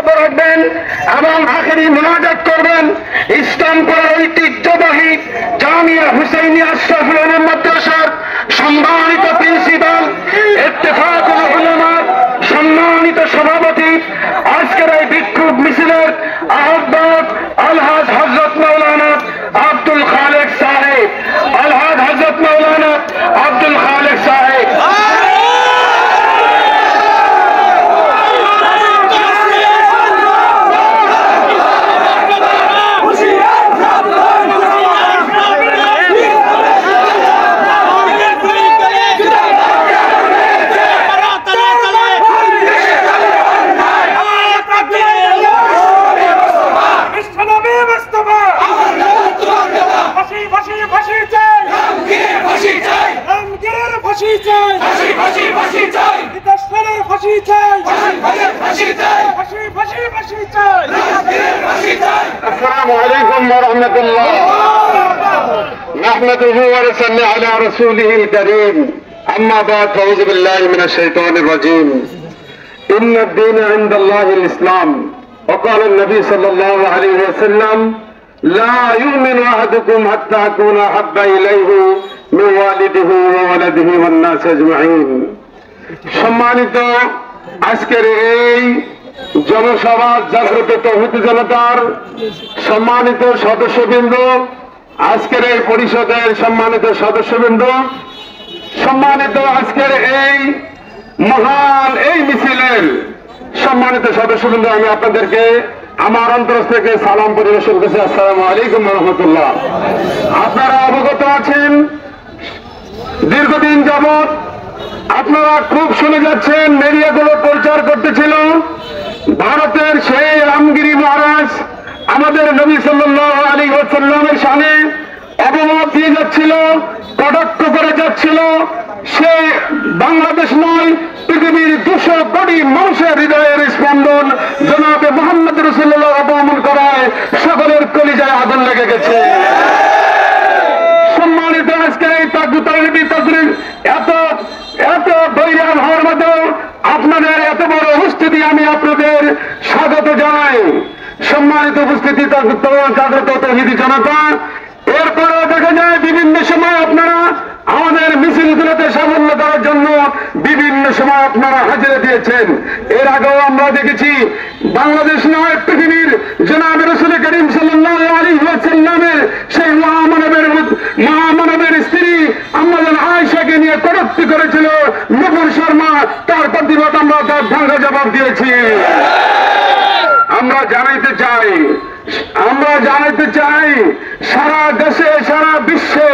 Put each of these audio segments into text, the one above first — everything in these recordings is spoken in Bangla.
বক্তব্য রাখবেন এবং আখেরি মুনাজাত করবেন ইসলামপুরের ঐতিহ্যবাহী জামিয়া হুসাইনিয়া আশরাফুল উলুম মাদ্রাসার সম্মানিত প্রিন্সিপাল, ইত্তেফাকুল উলামার সম্মানিত সভাপতি, আজকের এই বিক্ষোভ মিছিলের আহ্বায়ক আলহাজ হযরত মাওলানা আব্দুল খালেক সাহেব, আলহাজ হযরত মাওলানা আব্দুল খালেক সাহেব। السلام عليكم ورحمة الله نحمده ونصلي على رسوله الكريم أما بعد فأعوذ بالله من الشيطان الرجيم إن الدين عند الله الإسلام وقال النبي صلى الله عليه وسلم لا يؤمن أحدكم حتى أكون أحب إليه من والده وولده والناس أجمعين সম্মানিত আজকের এই জনসভা জাগ্রত তৌহিদ জনতার সম্মানিত সদস্যবৃন্দ, আজকের এই পরিষদের সম্মানিত সদস্যবৃন্দ, সম্মানিত আজকের এই মহান এই মিছিলের সম্মানিত সদস্যবৃন্দ, আমি আপনাদেরকে আমার অন্তর থেকে সালাম পরিবেশন করছি। আসসালামু আলাইকুম ওয়া রাহমাতুল্লাহ। আপনারা অবগত আছেন, দীর্ঘদিন যাবৎ আপনারা খুব শুনে যাচ্ছেন, মিডিয়াগুলো প্রচার করতেছিল ভারতের সেই রামগিরি মহারাজ আমাদের নবী সাল্লাল্লাহু আলাইহি ওয়াসাল্লামের শানে অবমত দিয়ে যাচ্ছিল, কটাক্ষ করে যাচ্ছিল। সে বাংলাদেশ নয়, পৃথিবীর 200 কোটি মানুষের হৃদয়ের স্পন্দন জনাবে মুহাম্মদ রাসূলুল্লাহ অপমান করায় সকলের কলিজায় আগুন লেগে গেছে। সম্মানিত আজকে এই এত বৈরাম হওয়ার মধ্যেও আপনাদের এত বড় উপস্থিতি আমি আপনাদের স্বাগত জানাই। সম্মানিত উপস্থিতি জাগ্রত তৌহিদি জনতা, এরপরেও দেখা যায় বিভিন্ন সময় আপনারা আমাদের মিছিলগুলোতে সাফল্য দেওয়ার জন্য বিভিন্ন সময় আপনারা হাজিরা দিয়েছেন। এর আগেও আমরা দেখেছি বাংলাদেশ নয়, পৃথিবীর জনাবে রাসূল করিম সাল্লাল্লাহু আলাইহি ওয়াসাল্লামের সেই মহামানবের স্ত্রী আম্মা আয়েশাকে নিয়ে কটূক্তি করেছিল নূপুর শর্মা, তার প্রতিবাদ আমরা তার ভাঙা জবাব দিয়েছি। আমরা জানাইতে চাই সারা দেশে সারা বিশ্বে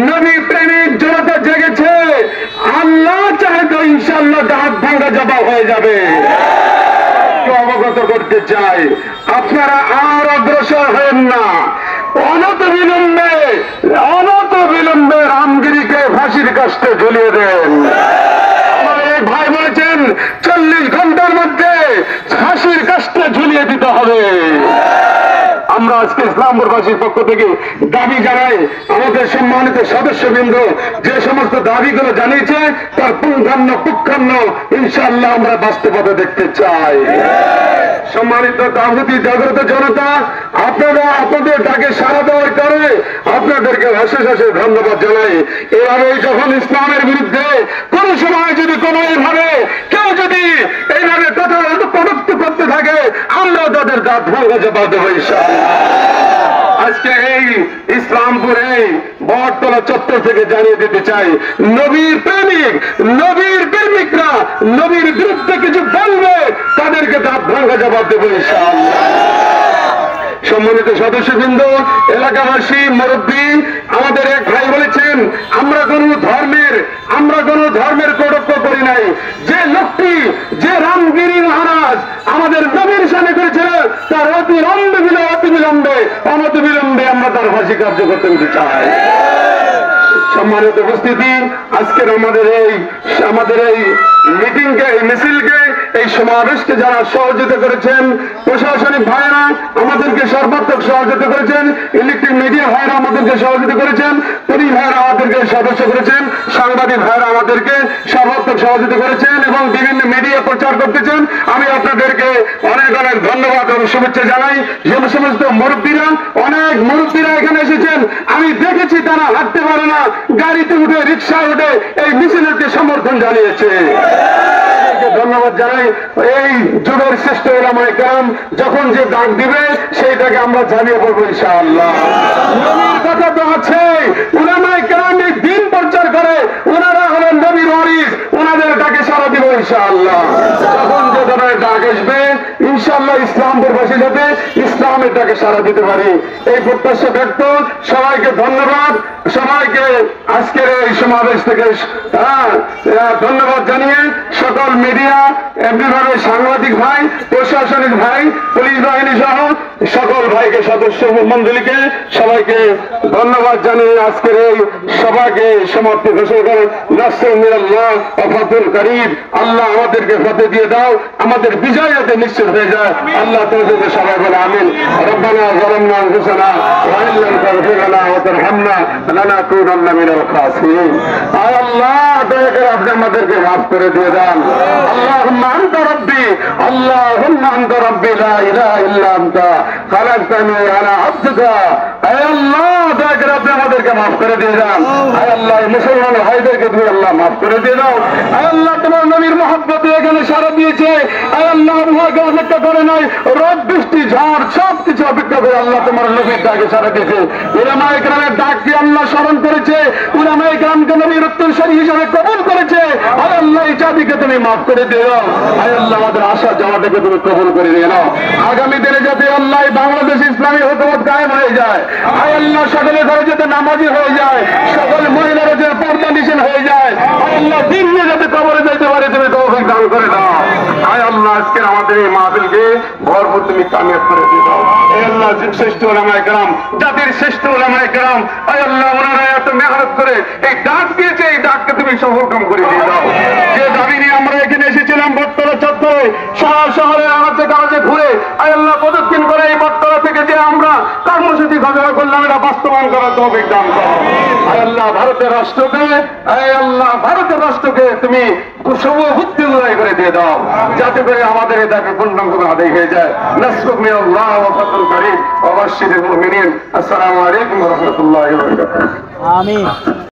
নবী প্রেমিক জনতা জেগেছে। আল্লাহ চাহে তো ইনশাআল্লাহ দাঁত ভাঙা জবাব হয়ে যাবে। অবগত করতে চাই, আপনারা আর অগ্রসর হবেন না। অনত বিলম্বে রামগিরিকে ফাঁসির কাস্টে ঝুলিয়ে দেন। আমার এক ভাই বলেছেন 40 ঘন্টার মধ্যে ফাঁসির কাস্টে ঝুলিয়ে দিতে হবে। আমরা আজকে ইসলামপুরবাসীর পক্ষ থেকে দাবি জানাই, আমাদের সম্মানিত সদস্যবৃন্দ যে সমস্ত দাবিগুলো জানিয়েছে তার পুঙ্খান্ন ইনশাআল্লাহ আমরা বাস্তবতা দেখতে চাই। সম্মানিত তাওহীদি জাগ্রত জনতা, আপনারা আপনাদের ডাকে সাড়া দেওয়ার কারণে আপনাদেরকে অশেষ ধন্যবাদ জানাই। এভাবে যখন ইসলামের বিরুদ্ধে কোন সময় যদি কেউ যদি এইভাবে কথা কটূক্তি করতে থাকে, আমরা তাদের দাঁত ভাঙা জবাব দেবো ইনশাআল্লাহ। আজকে এই ইসলামপুরে বটতলা চত্বর থেকে জানিয়ে দিতে চাই, নবীর প্রেমিকরা নবীর বিরুদ্ধে কিছু বলবে, তাদেরকে দাঁত ভাঙা জবাব দেবো ইনশাআল্লাহ। সম্মানিত সদস্যবৃন্দ, এলাকাবাসী, মুরব্বী, আমাদের এক ভাই বলেছেন আমরা কোন ধর্মের কটূক্তি করি নাই। যে লোকটি যে রামগিরি মহারাজ আমাদের নবীর শানে করেছিল, তার অনতিবিলম্বে আমরা তার ফাঁসি কার্যকর করতে চাই। সম্মানিত উপস্থিতি, আজকের আমাদের এই মিটিংকে, এই মিছিলকে, এই সমাবেশকে যারা সহযোগিতা করেছেন, প্রশাসনিক ভাইরা আমাদেরকে সর্বাত্মক সহযোগিতা করেছেন, ইলেকট্রিক মিডিয়া ভাইরা আমাদেরকে সহযোগিতা করেছেন, পুলিশ ভাইরা আমাদেরকে সদস্য করেছেন, সাংবাদিক ভাইরা আমাদেরকে সর্বাত্মক সহযোগিতা করেছেন এবং বিভিন্ন মিডিয়া প্রচার করতেছেন। আমি আপনাদেরকে অনেক অনেক ধন্যবাদ এবং শুভেচ্ছা জানাই। যে সমস্ত মুরব্বীরা, অনেক মুরব্বীরা এখানে এসেছেন, আমি দেখেছি তারা হাঁটতে পারে না, গাড়িতে উঠে, রিক্সায় উঠে এই মিছিলকে সমর্থন জানিয়েছে। ধন্যবাদ জানাই। এই যুগের শ্রেষ্ঠ উলামায়ে কেরাম যখন যে ডাক দিবে সেইটাকে আমরা জানিয়ে পড়বো ইনশাআল্লাহ। নবীর কথা তো আছে, উলামায়ে কেরাম এই দিন প্রচার করে, ওনারা হলেন নবীর ওয়ারিস, ওনাদের ডাকে সাড়া দিব ইনশাআল্লাহ। যখন যে ধরনের ডাক আসবে ইনশাআল্লাহ ইসলামপুরবাসী যাতে ইসলামের ডাকে সাড়া দিতে পারি, এই প্রত্যাশা ব্যক্ত। সবাইকে ধন্যবাদ, সবাইকে আজকের এই সমাবেশ থেকে ধন্যবাদ জানিয়ে সকল মিডিয়া, এমনিভাবে সাংবাদিক ভাই, প্রশাসনিক ভাই, পুলিশ বাহিনী সহ সকল ভাইকে, সদস্য মন্ডলীকে সবাইকে ধন্যবাদ জানিয়ে আজকের এই সভাকে সমাপ্তি ঘোষণা করে নাসরুম মিনাল্লাহ ওয়া ফাতহুল করিম। আল্লাহ আমাদেরকে ফতে দিয়ে দাও, আমাদের বিজয় যাতে নিশ্চিত হয়ে যায়। আল্লাহ তোমাদেরকে সবাই বলে আমিন। রব্বানা যালামনা আনফুসানা ওয়া ইন লাম তাগফির লানা ওয়া তারহামনা লানাকুনান্না মিনাল খাসিরিন। আয় আল্লাহ, দয়া করে আপনি আমাদেরকে মাফ করে দিয়ে দেন। আল্লাহুম্মা আনতা রাব্বি, আল্লাহুম্মা আনতা রাব্বি লা ইলাহা ইল্লা আনতা খালাকতানি ওয়া আনা আবদুকা। আয় আল্লাহ, দয়া করে আপনি আমাদেরকে মাফ করে দিয়ে দেন। আয় আল্লাহ, মুসলমান ভাইদেরকে তুমি আল্লাহ মাফ করে দিয়ে দাও। আয় আল্লাহ, তোমার নবীর মহব্বতে এখানে সারা দিয়েছে। আয় আল্লাহ, আবহাওয়াকে অপেক্ষা করে নাই, রোদ বৃষ্টি ঝড় সবকিছু অপেক্ষা করে আল্লাহ তোমার নবীর ডাকে সারা দিয়েছে। উলামায়ে কেরামের ডাককে আল্লাহ স্মরণ করেছে, উলামায়ে কেরামকে নবীর উত্তরসূরি হিসেবে কবুল করেছে। আয় আল্লাহ, এই জাতিকে তুমি মাফ করে দিও। আয় আল্লাহ, আমাদের আশা যাওয়াটাকে তুমি কবুল করে দিয়ে নাও। আগামী দিনে যাতে আল্লাহ বাংলাদেশ ইসলামী হুকুমত কায়েম হয়ে যায়। আয় আল্লাহ, সকলে ঘরে যাতে নামাজি হয়ে যায়, সকল মহিলারা যাতে পর্দা নিষেধ হয়ে যায়। আয় আল্লাহ, দিন নিয়ে যাতে কবরে যাইতে পারে তুমি তৌফিক দান করে দাও। আয় আল্লাহ, আজকের আমাদের এই মাহফিলকে ভরপুর তুমি কামিয়াব করে দিয়ে দাও। আয় আল্লাহ, শ্রেষ্ঠ উলামায়ে কেরাম, জাতির শ্রেষ্ঠ উলামায়ে কেরাম, আয় আল্লাহ, ওনারা এত মেহনত করে এই ডাক দিয়েছে, এই ডাককে তুমি সফলকাম করে দিয়ে দাও। যে দাবি নিয়ে আমরা এখানে এসেছিলাম বটতলা চত্বরে, শহরের আনাচে কানাচে ঘুরে, আয় আল্লাহ, প্রদক্ষিণ করে এই বটতলা থেকে যে আমরা কর্মসূচি ঘোষণা করলাম, এটা বাস্তবায়ন করার তৌফিক দান করো। আয় আল্লাহ, ভারতের রাষ্ট্রকে, আয় আল্লাহ, ভারতের রাষ্ট্রকে তুমি বুদ্ধি উদয় করে দিয়ে দাও, যাতে করে আমাদের এই দাবি পূর্ণাঙ্গ আদায় হয়ে যায়। নাসরুম মিনাল্লাহ ওয়া ফাতহুল করিম ওয়া বাশশিরিল মুমিনিন। আসসালামু আলাইকুম ওয়া রাহমাতুল্লাহি ওয়া বারাকাতুহু। আমিন।